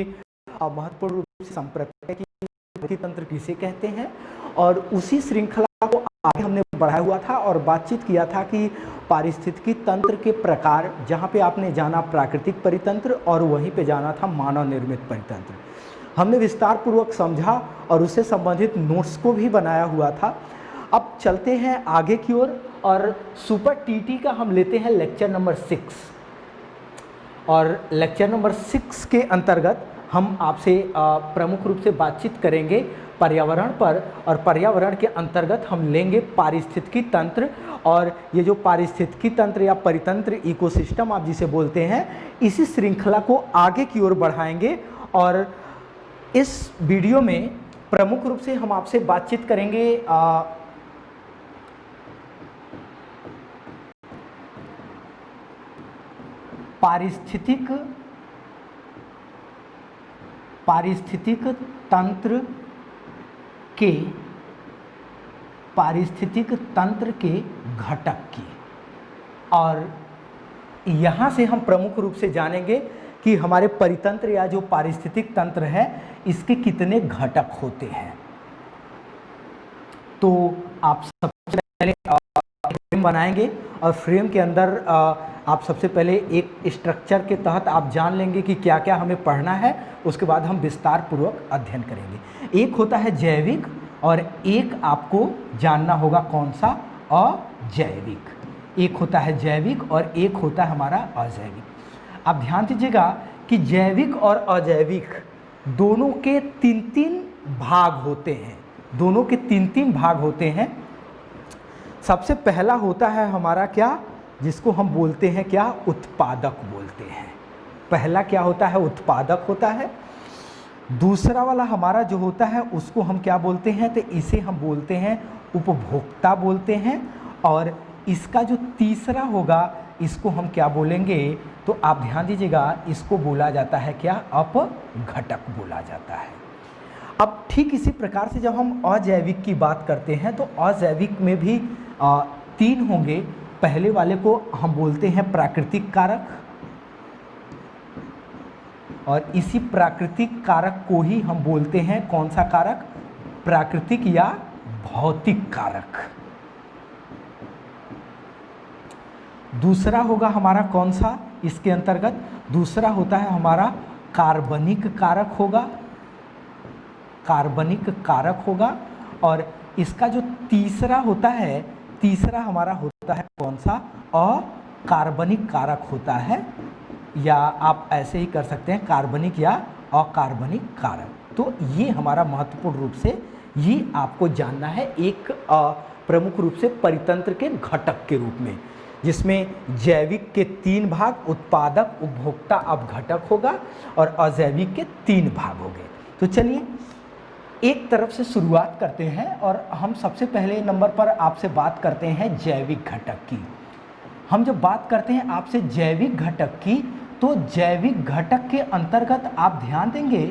महत्वपूर्ण रूप से संप्रक्रिया की तंत्र किसे कहते हैं, और उसी श्रृंखला को आगे हमने बढ़ाया हुआ था और बातचीत किया था कि पारिस्थितिकी तंत्र के प्रकार, जहाँ पे आपने जाना प्राकृतिक परितंत्र और वहीं पे जाना था मानव निर्मित परितंत्र। हमने विस्तार पूर्वक समझा और उससे संबंधित नोट्स को भी बनाया हुआ था। अब चलते हैं आगे की ओर और सुपर टीटी का हम लेते हैं लेक्चर नंबर 6, और लेक्चर नंबर 6 के अंतर्गत हम आपसे प्रमुख रूप से बातचीत करेंगे पर्यावरण पर, और पर्यावरण के अंतर्गत हम लेंगे पारिस्थितिकी तंत्र। और ये जो पारिस्थितिकी तंत्र या परितंत्र, इकोसिस्टम आप जिसे बोलते हैं, इसी श्रृंखला को आगे की ओर बढ़ाएंगे। और इस वीडियो में प्रमुख रूप से हम आपसे बातचीत करेंगे पारिस्थितिक तंत्र के घटक की, और यहाँ से हम प्रमुख रूप से जानेंगे कि हमारे परितंत्र या जो पारिस्थितिक तंत्र है इसके कितने घटक होते हैं। तो आप सबसे पहले फ्रेम बनाएंगे और फ्रेम के अंदर आप सबसे पहले एक स्ट्रक्चर के तहत आप जान लेंगे कि क्या क्या हमें पढ़ना है, उसके बाद हम विस्तार पूर्वक अध्ययन करेंगे। एक होता है जैविक और एक आपको जानना होगा कौन सा, अजैविक। एक होता है जैविक और एक होता है हमारा अजैविक। आप ध्यान दीजिएगा कि जैविक और अजैविक दोनों के तीन भाग होते हैं, दोनों के तीन भाग होते हैं। सबसे पहला होता है हमारा क्या, जिसको हम बोलते हैं क्या, उत्पादक बोलते हैं। पहला क्या होता है, उत्पादक होता है। दूसरा वाला हमारा जो होता है उसको हम क्या बोलते हैं, तो इसे हम बोलते हैं उपभोक्ता बोलते हैं। और इसका जो तीसरा होगा इसको हम क्या बोलेंगे, तो आप ध्यान दीजिएगा, इसको बोला जाता है क्या, अपघटक बोला जाता है। अब ठीक इसी प्रकार से जब हम अजैविक की बात करते हैं तो अजैविक में भी 3 होंगे। पहले वाले को हम बोलते हैं प्राकृतिक कारक, और इसी प्राकृतिक कारक को ही हम बोलते हैं कौन सा कारक, प्राकृतिक या भौतिक कारक। दूसरा होगा हमारा कौन सा इसके अंतर्गत, दूसरा होता है हमारा कार्बनिक कारक होगा, कार्बनिक कारक होगा। और इसका जो तीसरा होता है, तीसरा हमारा होता है कौन सा, अकार्बनिक कारक होता है, या आप ऐसे ही कर सकते हैं कार्बनिक या अकार्बनिक कारक। तो ये हमारा महत्वपूर्ण रूप से ये आपको जानना है एक प्रमुख रूप से परितंत्र के घटक के रूप में, जिसमें जैविक के 3 भाग, उत्पादक, उपभोक्ता, अपघटक होगा, और अजैविक के 3 भाग हो गए। तो चलिए एक तरफ से शुरुआत करते हैं, और हम सबसे पहले नंबर पर आपसे बात करते हैं जैविक घटक की। हम जब बात करते हैं आपसे जैविक घटक की, तो जैविक घटक के अंतर्गत आप ध्यान देंगे,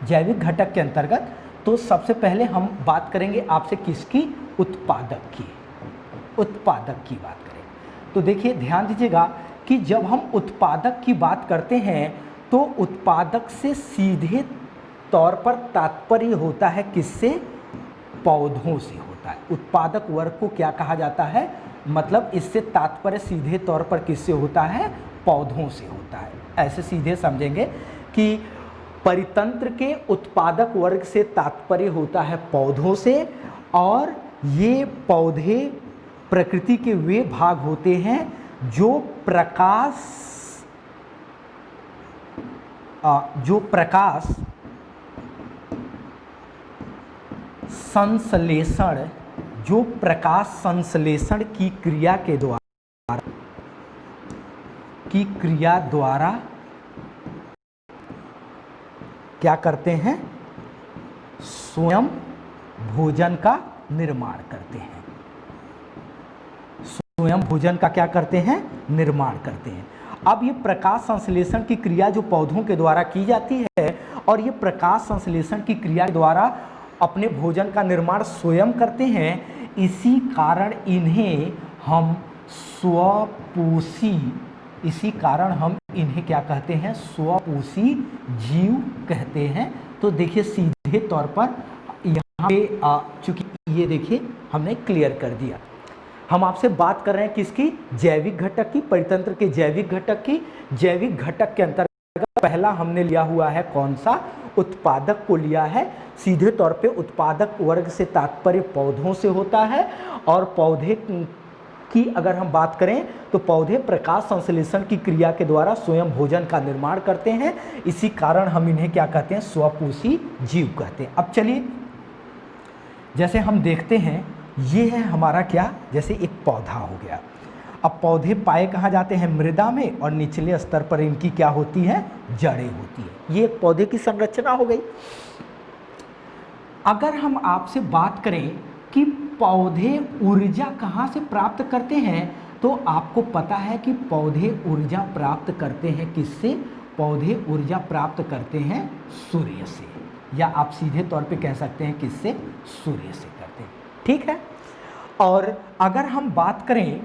जैविक घटक के अंतर्गत तो सबसे पहले हम बात करेंगे आपसे किसकी, उत्पादक की। उत्पादक की बात करें तो देखिए ध्यान दीजिएगा कि जब हम उत्पादक की बात करते हैं तो उत्पादक से सीधे तौर पर तात्पर्य होता है किससे, पौधों से होता है। उत्पादक वर्ग को क्या कहा जाता है, मतलब इससे तात्पर्य सीधे तौर पर किससे होता है, पौधों से होता है। ऐसे सीधे समझेंगे कि परितंत्र के उत्पादक वर्ग से तात्पर्य होता है पौधों से, और ये पौधे प्रकृति के वे भाग होते हैं जो प्रकाश संश्लेषण, जो प्रकाश संश्लेषण की क्रिया द्वारा क्या करते हैं, स्वयं भोजन का निर्माण करते हैं। स्वयं भोजन का क्या करते हैं, निर्माण करते हैं। अब ये प्रकाश संश्लेषण की क्रिया जो पौधों के द्वारा की जाती है, और ये प्रकाश संश्लेषण की क्रिया द्वारा अपने भोजन का निर्माण स्वयं करते हैं, इसी कारण इन्हें हम स्वपोषी इसी कारण हम इन्हें क्या कहते हैं, स्वपोषी जीव कहते हैं। तो देखिए सीधे तौर पर यहाँ पे चूंकि ये देखिए हमने क्लियर कर दिया। हम आपसे बात कर रहे हैं किसकी, जैविक घटक की, परितंत्र के जैविक घटक की। जैविक घटक के अंतर्गत पहला हमने लिया हुआ है कौन सा, उत्पादक को लिया है। सीधे तौर पे उत्पादक वर्ग से तात्पर्य पौधों से होता है, और पौधे की अगर हम बात करें तो पौधे प्रकाश संश्लेषण की क्रिया के द्वारा स्वयं भोजन का निर्माण करते हैं। इसी कारण हम इन्हें क्या कहते हैं, स्वपोषी जीव कहते हैं। अब चलिए जैसे हम देखते हैं, ये है हमारा क्या, जैसे एक पौधा हो गया। अब पौधे पाए कहाँ जाते हैं, मृदा में, और निचले स्तर पर इनकी क्या होती है, जड़ें होती है। ये एक पौधे की संरचना हो गई। अगर हम आपसे बात करें कि पौधे ऊर्जा कहाँ से प्राप्त करते हैं, तो आपको पता है कि पौधे ऊर्जा प्राप्त करते हैं किससे, पौधे ऊर्जा प्राप्त करते हैं सूर्य से, या आप सीधे तौर पे कह सकते हैं किससे, सूर्य से करते हैं। ठीक है। और अगर हम बात करें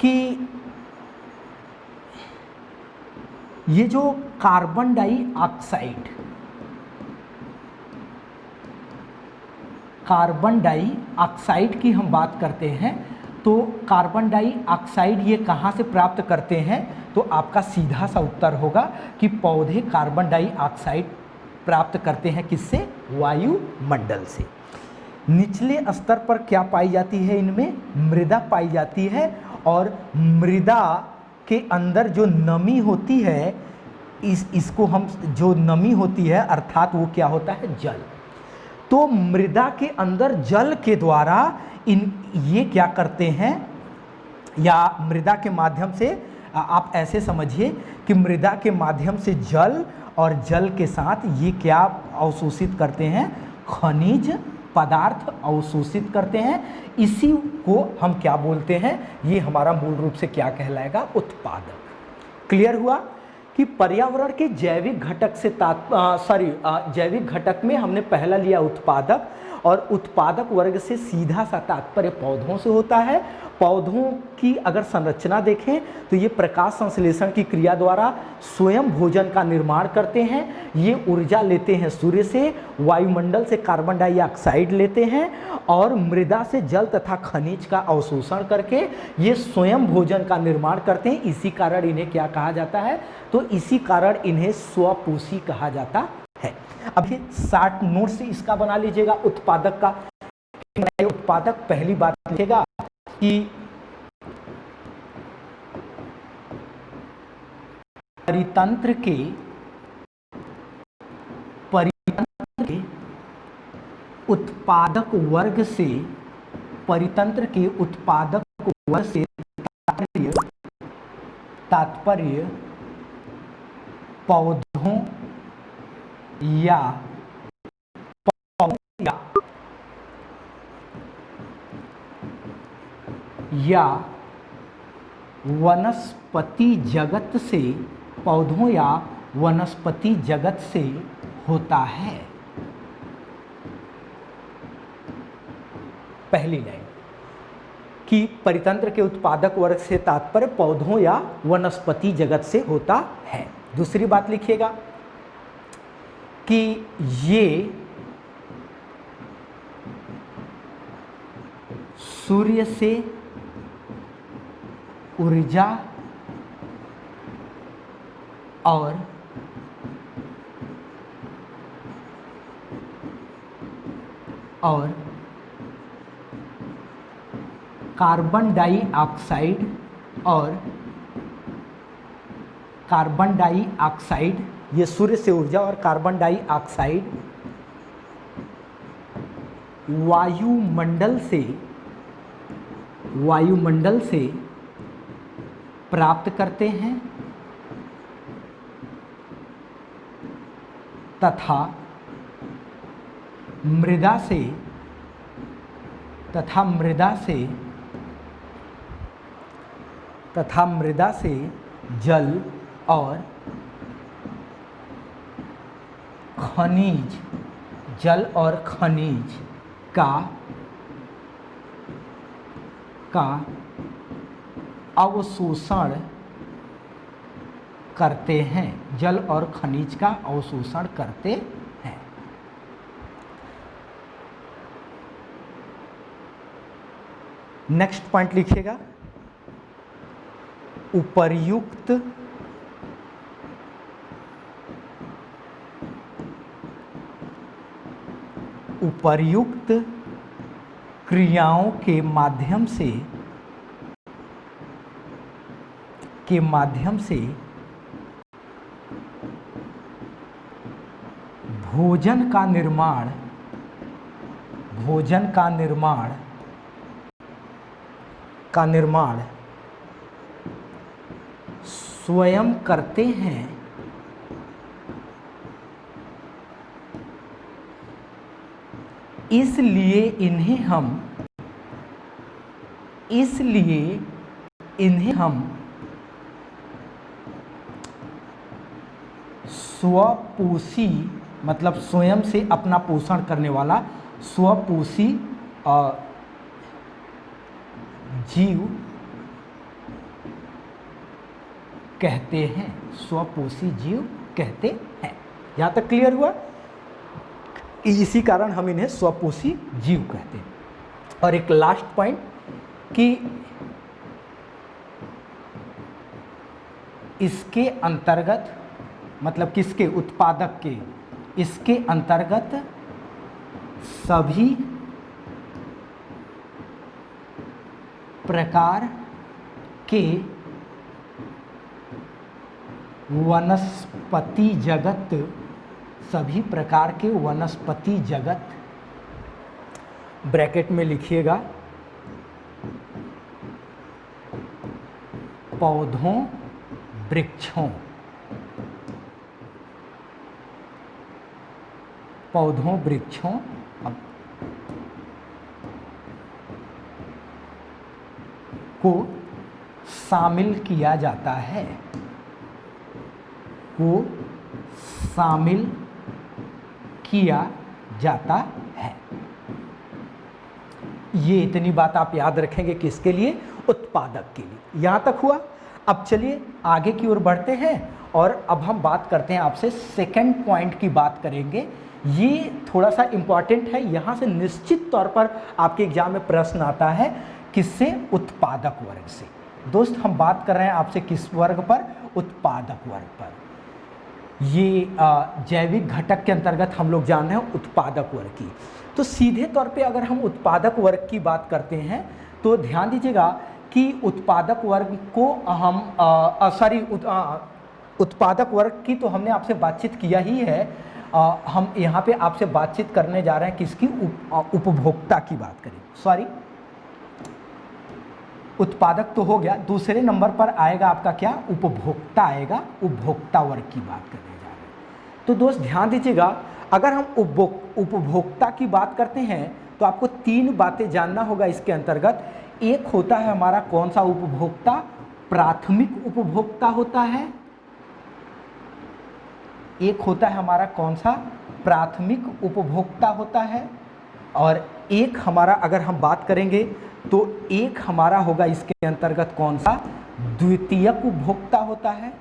कि ये जो कार्बन डाइऑक्साइड, कार्बन डाइऑक्साइड की हम बात करते हैं, तो कार्बन डाइऑक्साइड ये कहाँ से प्राप्त करते हैं, तो आपका सीधा सा उत्तर होगा कि पौधे कार्बन डाइऑक्साइड प्राप्त करते हैं किससे, वायुमंडल से। निचले स्तर पर क्या पाई जाती है, इनमें मृदा पाई जाती है, और मृदा के अंदर जो नमी होती है, इसको हम, जो नमी होती है अर्थात वो क्या होता है, जल। तो मृदा के अंदर जल के द्वारा ये क्या करते हैं, या मृदा के माध्यम से, आप ऐसे समझिए कि मृदा के माध्यम से जल, और जल के साथ ये क्या अवशोषित करते हैं, खनिज पदार्थ अवशोषित करते हैं। इसी को हम क्या बोलते हैं, ये हमारा मूल रूप से क्या कहलाएगा, उत्पादक। क्लियर हुआ कि पर्यावरण के जैविक घटक से जैविक घटक में हमने पहला लिया उत्पादक, और उत्पादक वर्ग से सीधा सा तात्पर्य पौधों से होता है। पौधों की अगर संरचना देखें तो ये प्रकाश संश्लेषण की क्रिया द्वारा स्वयं भोजन का निर्माण करते हैं। ये ऊर्जा लेते हैं सूर्य से, वायुमंडल से कार्बन डाइऑक्साइड लेते हैं, और मृदा से जल तथा खनिज का अवशोषण करके ये स्वयं भोजन का निर्माण करते हैं। इसी कारण इन्हें क्या कहा जाता है, तो इसी कारण इन्हें स्वपोषी कहा जाता है। अब ये 60 नोट से इसका बना लीजिएगा उत्पादक का। उत्पादक पहली बात लिखेगा कि परितंत्र के उत्पादक वर्ग से, परितंत्र के उत्पादक वर्ग से तात्पर्य पौधों या वनस्पति जगत से, पौधों या वनस्पति जगत से होता है। पहली लाइन कि परितंत्र के उत्पादक वर्ग से तात्पर्य पौधों या वनस्पति जगत से होता है। दूसरी बात लिखिएगा कि ये सूर्य से ऊर्जा और कार्बन डाइऑक्साइड ये सूर्य से ऊर्जा और कार्बन डाइऑक्साइड वायुमंडल से प्राप्त करते हैं तथा मृदा से जल और खनिज का अवशोषण करते हैं, जल और खनिज का अवशोषण करते हैं। नेक्स्ट पॉइंट लिखिएगा, उपर्युक्त क्रियाओं के माध्यम से भोजन का निर्माण स्वयं करते हैं, इसलिए इन्हें हम स्वपोषी, मतलब स्वयं से अपना पोषण करने वाला स्वपोषी जीव कहते हैं, स्वपोषी जीव कहते हैं। यहाँ तक क्लियर हुआ? इसी कारण हम इन्हें स्वपोषी जीव कहते हैं। और एक लास्ट पॉइंट कि इसके अंतर्गत, मतलब किसके, उत्पादक के, इसके अंतर्गत सभी प्रकार के वनस्पति जगत, ब्रैकेट में लिखिएगा, पौधों वृक्षों को शामिल किया जाता है, ये इतनी बात आप याद रखेंगे किसके लिए? उत्पादक के लिए। यहाँ तक हुआ। अब चलिए आगे की ओर बढ़ते हैं और अब हम बात करते हैं, आपसे सेकंड पॉइंट की बात करेंगे। ये थोड़ा सा इम्पॉर्टेंट है, यहाँ से निश्चित तौर पर आपके एग्जाम में प्रश्न आता है, किससे? उत्पादक वर्ग से। दोस्त हम बात कर रहे हैं आपसे किस वर्ग पर? उत्पादक वर्ग पर। ये जैविक घटक के अंतर्गत हम लोग जान रहे हैं उत्पादक वर्ग की। तो सीधे तौर पे अगर हम उत्पादक वर्ग की बात करते हैं तो ध्यान दीजिएगा कि उत्पादक वर्ग को हम उत्पादक वर्ग की तो हमने आपसे बातचीत किया ही है। हम यहाँ पे आपसे बातचीत करने जा रहे हैं किसकी? उपभोक्ता की बात करें। उत्पादक तो हो गया, दूसरे नंबर पर आएगा आपका क्या? उपभोक्ता आएगा। उपभोक्ता वर्ग की बात करने जा रहे हैं। तो दोस्त ध्यान दीजिएगा, अगर हम उपभोक्ता की बात करते हैं तो आपको तीन बातें जानना होगा इसके अंतर्गत। एक होता है हमारा कौन सा उपभोक्ता? प्राथमिक उपभोक्ता होता है। एक होता है हमारा कौन सा? प्राथमिक उपभोक्ता होता है। और एक हमारा, अगर हम बात करेंगे तो एक हमारा होगा इसके अंतर्गत कौन सा? द्वितीयक उपभोक्ता होता है।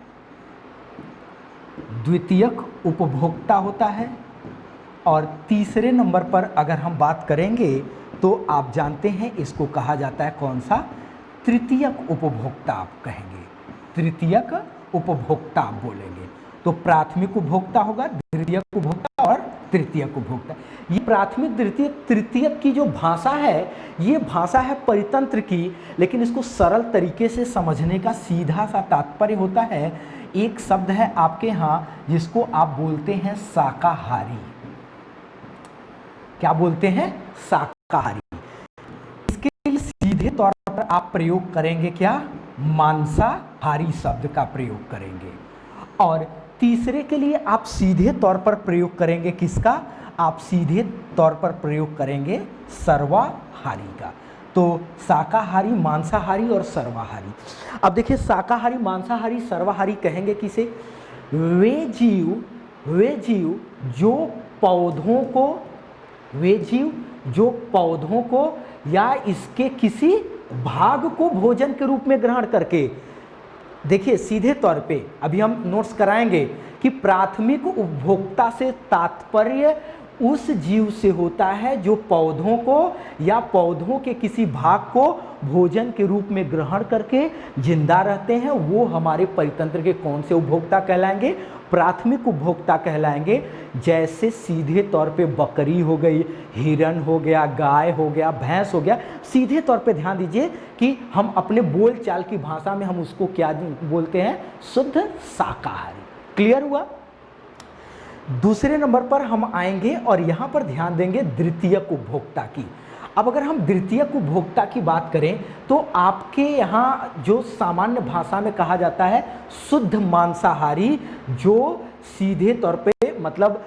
द्वितीयक उपभोक्ता होता है। और तीसरे नंबर पर अगर हम बात करेंगे तो आप जानते हैं इसको कहा जाता है कौन सा? तृतीयक उपभोक्ता आप कहेंगे। तृतीयक उपभोक्ता आप बोलेंगे। तो प्राथमिक उपभोक्ता होगा, द्वितीयक उपभोक्ता और तृतीयक उपभोक्ता। ये प्राथमिक, द्वितीयक, तृतीयक की जो भाषा है, ये भाषा है परितंत्र की, लेकिन इसको सरल तरीके से समझने का सीधा सा तात्पर्य होता है। एक शब्द है आपके यहाँ जिसको आप बोलते हैं शाकाहारी। क्या बोलते हैं? शाकाहारी। इसके लिए सीधे तौर पर आप प्रयोग करेंगे क्या? मांसाहारी शब्द का प्रयोग करेंगे। और तीसरे के लिए आप सीधे तौर पर प्रयोग करेंगे किसका? आप सीधे तौर पर प्रयोग करेंगे सर्वाहारी का। तो शाकाहारी, मांसाहारी और सर्वाहारी। अब देखिए, शाकाहारी, मांसाहारी, सर्वाहारी कहेंगे किसे? वे जीव जो पौधों को या इसके किसी भाग को भोजन के रूप में ग्रहण करके देखिए सीधे तौर पे अभी हम नोट्स कराएंगे कि प्राथमिक उपभोक्ता से तात्पर्य उस जीव से होता है जो पौधों को या पौधों के किसी भाग को भोजन के रूप में ग्रहण करके जिंदा रहते हैं, वो हमारे परितंत्र के कौन से उपभोक्ता कहलाएंगे? प्राथमिक उपभोक्ता कहलाएंगे। जैसे सीधे तौर पे बकरी हो गई, हिरण हो गया, गाय हो गया, भैंस हो गया। सीधे तौर पे ध्यान दीजिए कि हम अपने बोलचाल की भाषा में हम उसको क्या बोलते हैं? शुद्ध शाकाहारी। क्लियर हुआ? दूसरे नंबर पर हम आएंगे और यहाँ पर ध्यान देंगे द्वितीयक उपभोक्ता की। अब अगर हम द्वितीयक उपभोक्ता की बात करें तो आपके यहाँ जो सामान्य भाषा में कहा जाता है शुद्ध मांसाहारी, जो सीधे तौर पे मतलब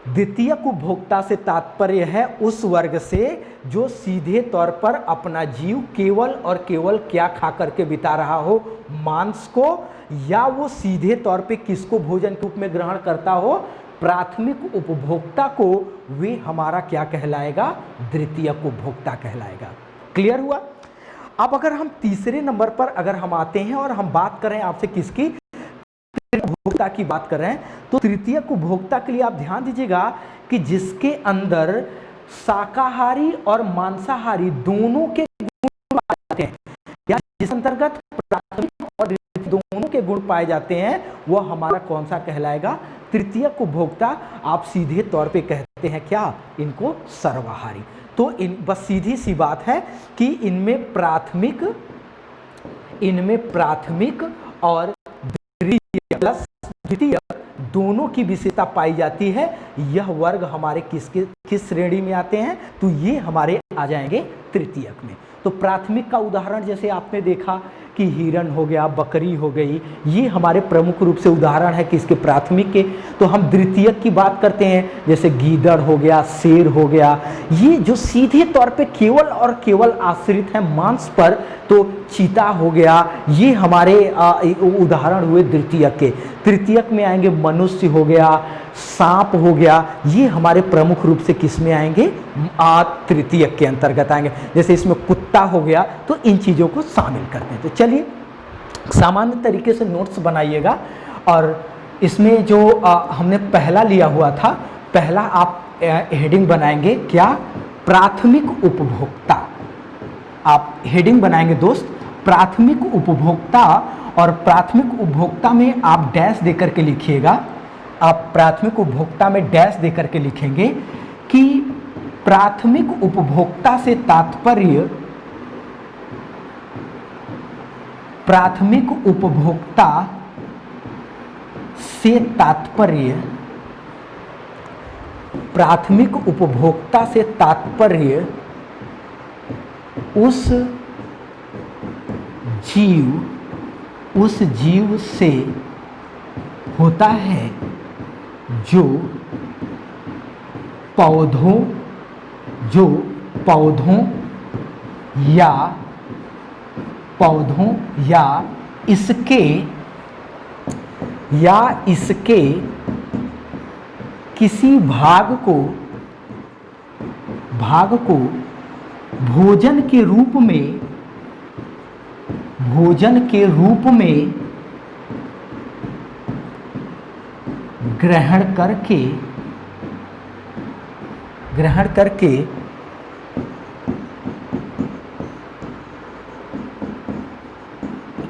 द्वितीयक उपभोक्ता से तात्पर्य है उस वर्ग से जो सीधे तौर पर अपना जीव केवल और केवल क्या खा करके बिता रहा हो? मांस को, या वो सीधे तौर पे किसको भोजन के रूप में ग्रहण करता हो? प्राथमिक उपभोक्ता को। वे हमारा क्या कहलाएगा? द्वितीयक उपभोक्ता कहलाएगा। क्लियर हुआ? अब अगर हम तीसरे नंबर पर अगर हम आते हैं और हम बात करें आपसे किसकी? उपभोक्ता की बात कर रहे हैं, तो तृतीयक उपभोक्ता के लिए आप ध्यान दीजिएगा कि जिसके अंदर शाकाहारी और मांसाहारी दोनों के गुण पाए जाते हैं, या जिस अंतर्गत प्राथमिक और दोनों के गुण पाए जाते हैं, वह हमारा कौन सा कहलाएगा? तृतीयक उपभोक्ता। आप सीधे तौर पे कहते हैं क्या? इनको सर्वाहारी। तो इन बस सीधी सी बात है कि इनमें प्राथमिक और द्वितीयक दोनों की विशेषता पाई जाती है। यह वर्ग हमारे किस श्रेणी में आते हैं? तो ये हमारे आ जाएंगे तृतीयक में। तो प्राथमिक का उदाहरण जैसे आपने देखा कि हिरण हो गया, बकरी हो गई, ये हमारे प्रमुख रूप से उदाहरण है किसके? प्राथमिक के। तो हम द्वितीयक की बात करते हैं जैसे गीदड़ हो गया, शेर हो गया, ये जो सीधे तौर पे केवल और केवल आश्रित है मांस पर, तो चीता हो गया, ये हमारे उदाहरण हुए द्वितीयक के। तृतीयक में आएंगे मनुष्य हो गया, सांप हो गया, ये हमारे प्रमुख रूप से किस में आएंगे? तृतीयक के अंतर्गत आएंगे। जैसे इसमें कुत्ता हो गया, तो इन चीज़ों को शामिल करते हैं। तो चलिए सामान्य तरीके से नोट्स बनाइएगा। और इसमें जो हमने पहला लिया हुआ था, पहला आप हेडिंग बनाएंगे क्या? प्राथमिक उपभोक्ता। आप हेडिंग बनाएंगे दोस्त प्राथमिक उपभोक्ता, और प्राथमिक उपभोक्ता में आप डैश देकर के लिखिएगा। आप प्राथमिक उपभोक्ता में डैश देकर के लिखेंगे कि प्राथमिक उपभोक्ता से तात्पर्य, प्राथमिक उपभोक्ता से तात्पर्य, प्राथमिक उपभोक्ता से तात्पर्य उस जीव से होता है जो पौधों या इसके किसी भाग को भोजन के रूप में ग्रहण करके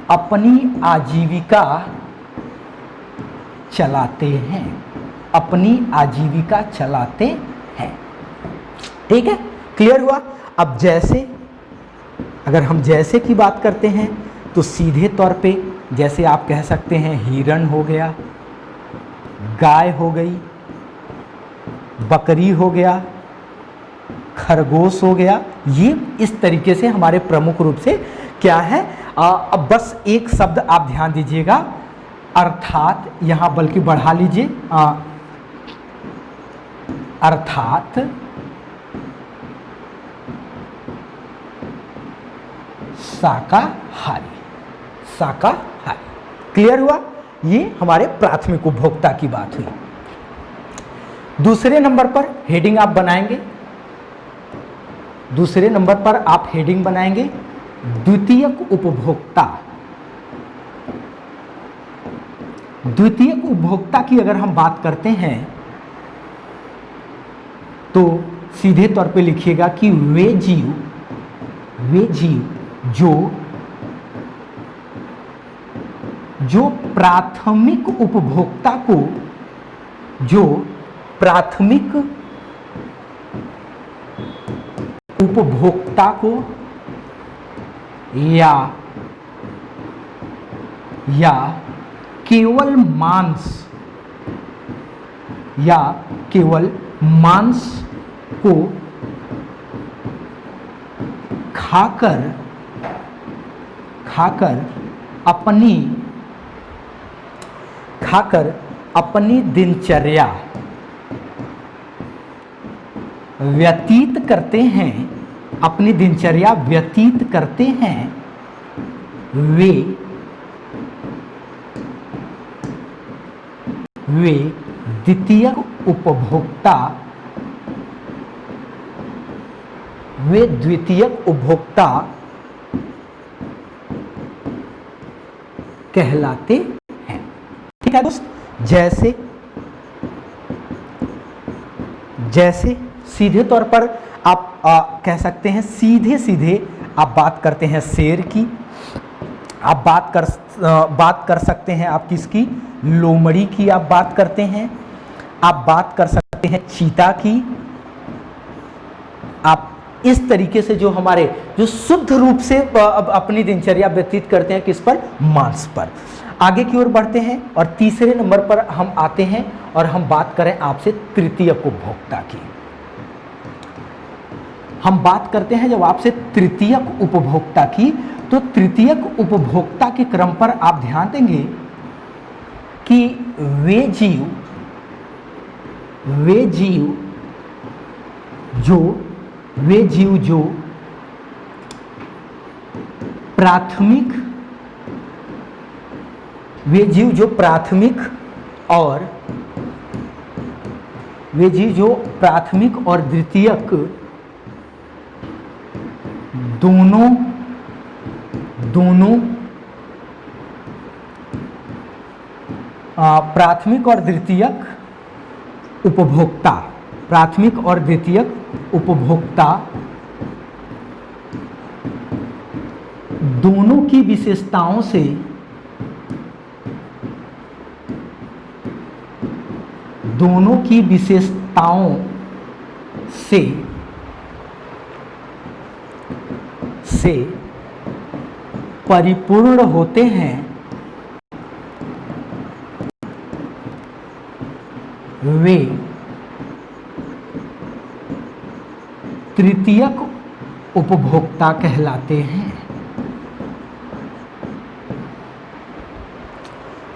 अपनी आजीविका चलाते हैं, ठीक है? क्लियर हुआ? अब जैसे अगर हम जैसे की बात करते हैं तो सीधे तौर पे जैसे आप कह सकते हैं हिरण हो गया, गाय हो गई, बकरी हो गया, खरगोश हो गया। ये इस तरीके से हमारे प्रमुख रूप से क्या है? अब बस एक शब्द आप ध्यान दीजिएगा, अर्थात, यहाँ बल्कि बढ़ा लीजिए, अर्थात शाकाहारी। क्लियर हुआ? ये हमारे प्राथमिक उपभोक्ता की बात हुई। दूसरे नंबर पर हेडिंग आप बनाएंगे, दूसरे नंबर पर आप हेडिंग बनाएंगे द्वितीयक उपभोक्ता। द्वितीयक उपभोक्ता की अगर हम बात करते हैं तो सीधे तौर पे लिखिएगा कि वे जीव जो प्राथमिक उपभोक्ता को या केवल मांस को खाकर अपनी दिनचर्या व्यतीत करते हैं, वे द्वितीयक उपभोक्ता कहलाते हैं। ठीक है दोस्त, जैसे सीधे तौर पर आप कह सकते हैं, सीधे आप बात करते हैं शेर की, आप बात कर सकते हैं आप किसकी, लोमड़ी की आप बात करते हैं, आप बात कर सकते हैं चीता की। आप इस तरीके से जो हमारे जो शुद्ध रूप से अपनी दिनचर्या व्यतीत करते हैं किस पर, मांस पर। आगे की ओर बढ़ते हैं और तीसरे नंबर पर हम आते हैं और हम बात करें आपसे तृतीयक उपभोक्ता की। हम बात करते हैं जब आपसे तृतीयक उपभोक्ता की, तो तृतीयक उपभोक्ता के क्रम पर आप ध्यान देंगे कि वे जीव जो प्राथमिक और द्वितीयक दोनों प्राथमिक और द्वितीयक उपभोक्ता दोनों की विशेषताओं से परिपूर्ण होते हैं, वे तृतीयक उपभोक्ता कहलाते हैं।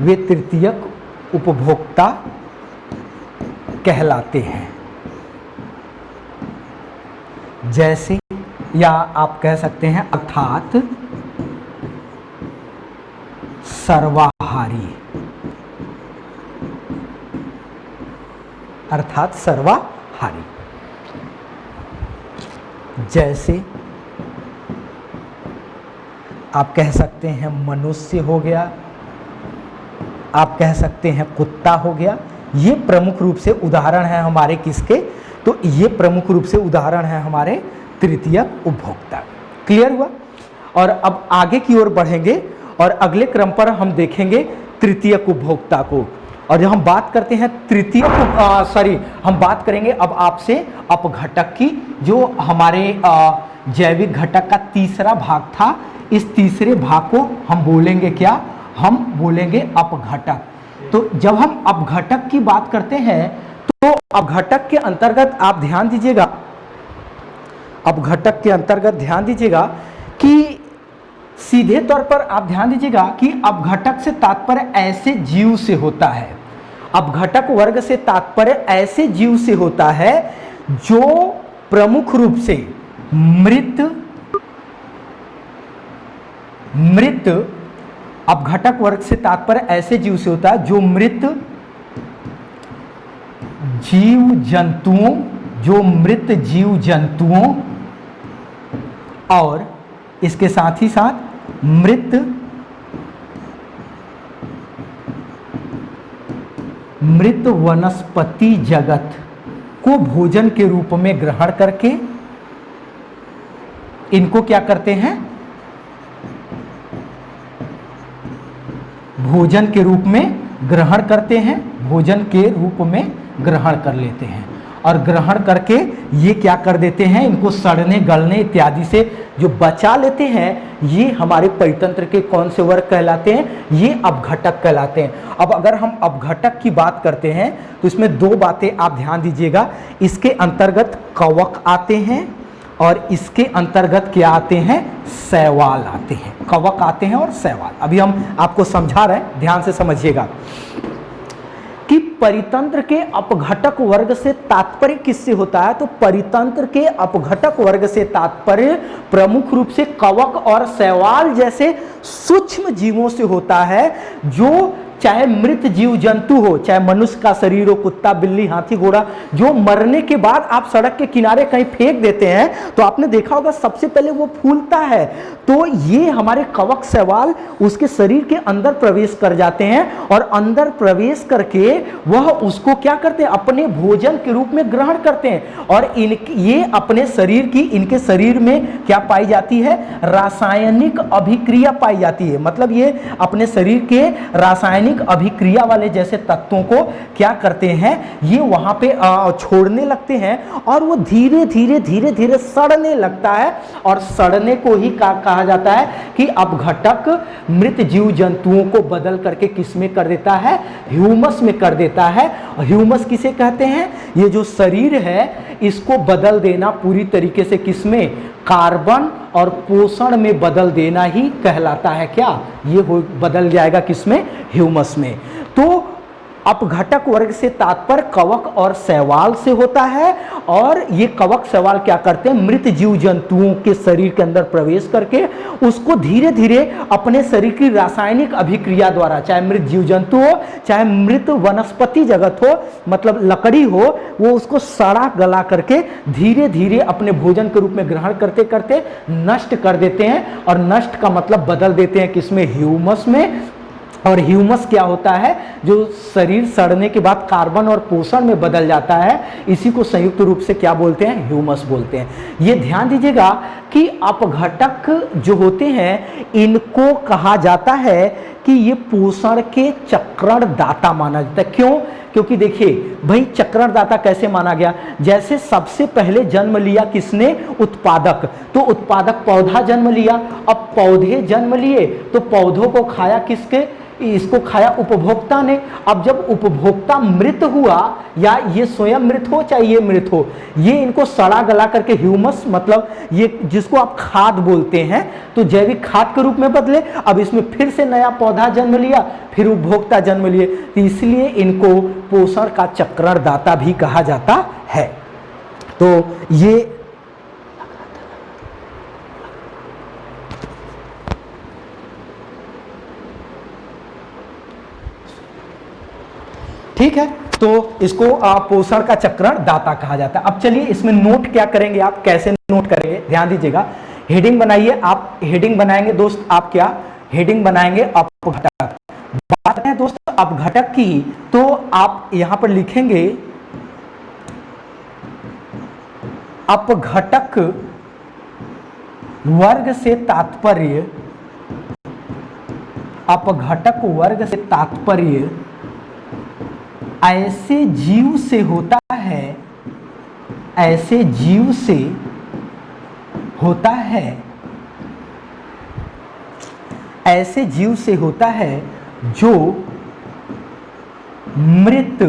वे तृतीयक उपभोक्ता कहलाते हैं। जैसे, या आप कह सकते हैं अर्थात सर्वाहारी, जैसे आप कह सकते हैं मनुष्य हो गया, आप कह सकते हैं कुत्ता हो गया। ये प्रमुख रूप से उदाहरण है हमारे किसके, तो ये प्रमुख रूप से उदाहरण है हमारे तृतीयक उपभोक्ता। क्लियर हुआ? और अब आगे की ओर बढ़ेंगे और अगले क्रम पर हम देखेंगे तृतीयक उपभोक्ता को। और जब हम बात करते हैं हम बात करेंगे अब आपसे अपघटक की, जो हमारे जैविक घटक का तीसरा भाग था। इस तीसरे भाग को हम बोलेंगे क्या, हम बोलेंगे अपघटक। तो जब हम अपघटक की बात करते हैं तो अपघटक के अंतर्गत आप ध्यान दीजिएगा, अपघटक के अंतर्गत ध्यान दीजिएगा कि सीधे तौर पर आप ध्यान दीजिएगा कि अपघटक से तात्पर्य ऐसे जीव से होता है, अपघटक वर्ग से तात्पर्य ऐसे जीव से होता है जो प्रमुख रूप से मृत अपघटक वर्ग से तात्पर्य ऐसे जीव से होता है जो मृत जीव जंतुओं और इसके साथ ही साथ मृत मृत वनस्पति जगत को भोजन के रूप में ग्रहण करके इनको क्या करते हैं, भोजन के रूप में ग्रहण करते हैं, भोजन के रूप में ग्रहण कर लेते हैं। और ग्रहण करके ये क्या कर देते हैं, इनको सड़ने गलने इत्यादि से जो बचा लेते हैं, ये हमारे परितंत्र के कौन से वर्ग कहलाते हैं, ये अपघटक कहलाते हैं। अब अगर हम अपघटक की बात करते हैं तो इसमें दो बातें आप ध्यान दीजिएगा। इसके अंतर्गत कवक आते हैं और इसके अंतर्गत क्या आते हैं, शैवाल आते हैं। कवक आते हैं और शैवाल, अभी हम आपको समझा रहे हैं, ध्यान से समझिएगा कि परितंत्र के अपघटक वर्ग से तात्पर्य किससे होता है। तो परितंत्र के अपघटक वर्ग से तात्पर्य प्रमुख रूप से कवक और शैवाल जैसे सूक्ष्म जीवों से होता है, जो चाहे मृत जीव जंतु हो, चाहे मनुष्य का शरीर हो, कुत्ता बिल्ली हाथी घोड़ा, जो मरने के बाद आप सड़क के किनारे कहीं फेंक देते हैं तो आपने देखा होगा सबसे पहले वो फूलता है। तो ये हमारे कवक शैवाल उसके शरीर के अंदर प्रवेश कर जाते हैं और अंदर प्रवेश करके वह उसको क्या करते हैं, अपने भोजन के रूप में ग्रहण करते हैं। और ये अपने शरीर की, इनके शरीर में क्या पाई जाती है, रासायनिक अभिक्रिया पाई जाती है। मतलब ये अपने शरीर के रासायनिक अभिक्रिया वाले जैसे तत्वों को क्या करते हैं, ये वहां पे छोड़ने लगते हैं और वो धीरे धीरे धीरे धीरे सड़ने लगता है। और सड़ने को ही कहा जाता है कि अपघटक मृत जीव जंतुओं को बदल करके किस में कर देता है, ह्यूमस में कर देता है। ह्यूमस किसे कहते हैं, ये जो शरीर है इसको बदल देना पूरी तरीके से किस में, कार्बन और पोषण में बदल देना ही कहलाता है। क्या ये बदल जाएगा किसमें, ह्यूमस में। तो अपघटक वर्ग से तात्पर्य कवक और शैवाल से होता है। और ये कवक शैवाल क्या करते हैं, मृत जीव जंतुओं के शरीर के अंदर प्रवेश करके उसको धीरे धीरे अपने शरीर की रासायनिक अभिक्रिया द्वारा, चाहे मृत जीव जंतु हो, चाहे मृत वनस्पति जगत हो, मतलब लकड़ी हो, वो उसको सड़ा गला करके धीरे धीरे अपने भोजन के रूप में ग्रहण करते करते नष्ट कर देते हैं। और नष्ट का मतलब बदल देते हैं किसमें, ह्यूमस में। और ह्यूमस क्या होता है, जो शरीर सड़ने के बाद कार्बन और पोषण में बदल जाता है, इसी को संयुक्त रूप से क्या बोलते हैं, ह्यूमस बोलते हैं। ये ध्यान दीजिएगा कि अपघटक जो होते हैं इनको कहा जाता है कि ये पोषण के चक्रण दाता माना जाता है। क्यों, क्योंकि देखिए भाई चक्रण दाता कैसे माना गया, जैसे सबसे पहले जन्म लिया किसने, उत्पादक। तो उत्पादक पौधा जन्म लिया, अब पौधे जन्म लिए तो पौधों को खाया किसके, इसको खाया उपभोक्ता ने। अब जब उपभोक्ता मृत हुआ, या ये स्वयं मृत हो चाहे ये मृत हो, ये इनको सड़ा गला करके ह्यूमस, मतलब ये जिसको आप खाद बोलते हैं, तो जैविक खाद के रूप में बदले। अब इसमें फिर से नया पौधा जन्म लिया, फिर उपभोक्ता जन्म लिए, तो इसलिए इनको पोषण का चक्रण दाता भी कहा जाता है। तो ये ठीक है, तो इसको पोषण का चक्रण दाता कहा जाता है। अब चलिए इसमें नोट क्या करेंगे, आप कैसे नोट करेंगे, ध्यान दीजिएगा। हेडिंग बनाइए, आप हेडिंग बनाएंगे दोस्त, आप क्या हेडिंग बनाएंगे, अपघटक। बात है दोस्त अपघटक की, तो आप यहां पर लिखेंगे अपघटक वर्ग से तात्पर्य, अपघटक वर्ग से तात्पर्य ऐसे जीव से होता है, ऐसे जीव से होता है, ऐसे जीव से होता है जो मृत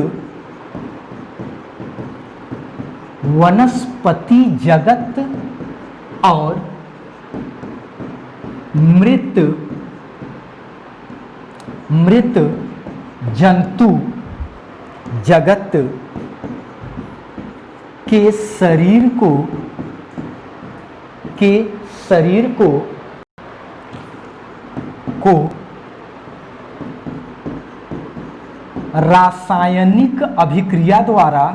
वनस्पति जगत और मृत जंतु जगत के शरीर को रासायनिक अभिक्रिया द्वारा,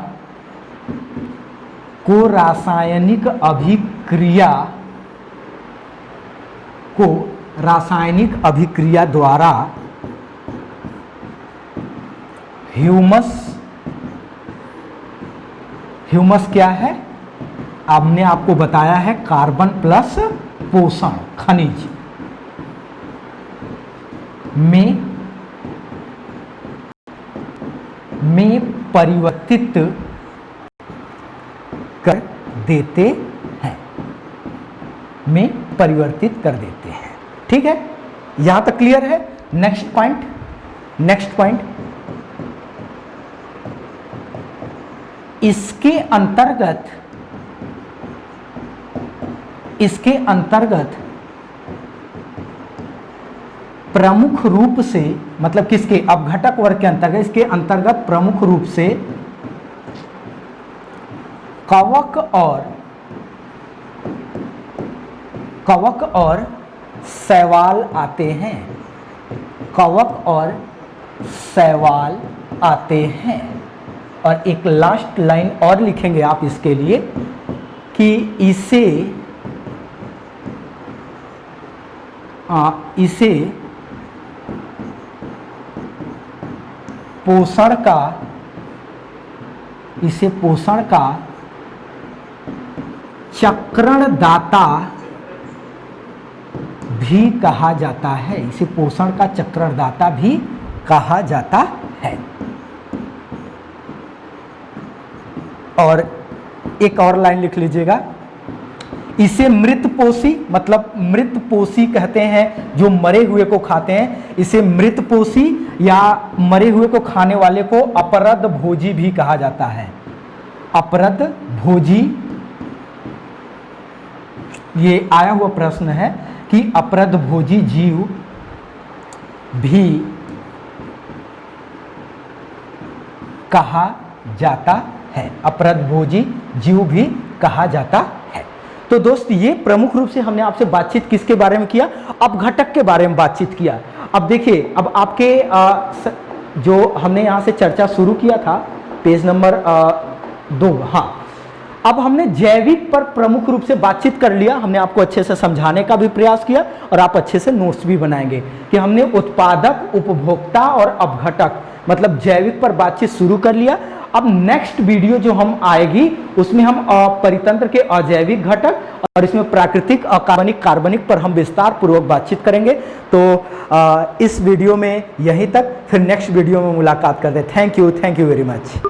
ह्यूमस, ह्यूमस क्या है? हमने आपको बताया है कार्बन प्लस पोषण खनिज में परिवर्तित कर देते हैं, में परिवर्तित कर देते हैं। ठीक है, यहां तक क्लियर है? नेक्स्ट पॉइंट, नेक्स्ट पॉइंट, इसके अंतर्गत प्रमुख रूप से, मतलब किसके? अपघटक वर्ग के अंतर्गत, इसके अंतर्गत प्रमुख रूप से कवक और शैवाल आते हैं। कवक और शैवाल आते हैं। और एक लास्ट लाइन और लिखेंगे आप इसके लिए कि इसे पोषण का चक्रणदाता भी कहा जाता है। इसे पोषण का चक्रणदाता भी कहा जाता है। और एक और लाइन लिख लीजिएगा, इसे मृतपोषी, मतलब मृतपोषी कहते हैं जो मरे हुए को खाते हैं, इसे मृतपोषी या मरे हुए को खाने वाले को अपरद भोजी भी कहा जाता है। अपरद भोजी, ये आया हुआ प्रश्न है कि अपरद भोजी जीव भी कहा जाता है। अपरद भोजी जीव भी कहा जाता है। तो दोस्त, ये प्रमुख रूप से हमने आपसे बातचीत किसके बारे में किया? अपघटक के बारे में बातचीत किया। अब देखिए, अब आपके जो हमने यहाँ से चर्चा शुरू किया था, पेज नंबर 2, हाँ, अब हमने जैविक पर प्रमुख रूप से बातचीत कर लिया। हमने आपको अच्छे से समझाने का भी प्रयास किया और आप अच्छे से नोट्स भी बनाएंगे कि हमने उत्पादक, उपभोक्ता और अपघटक, मतलब जैविक पर बातचीत शुरू कर लिया। अब नेक्स्ट वीडियो जो हम आएगी उसमें हम परितंत्र के अजैविक घटक और इसमें प्राकृतिक अकार्बनिक, कार्बनिक पर हम विस्तार पूर्वक बातचीत करेंगे। तो इस वीडियो में यहीं तक, फिर नेक्स्ट वीडियो में मुलाकात करते हैं। Thank you very much.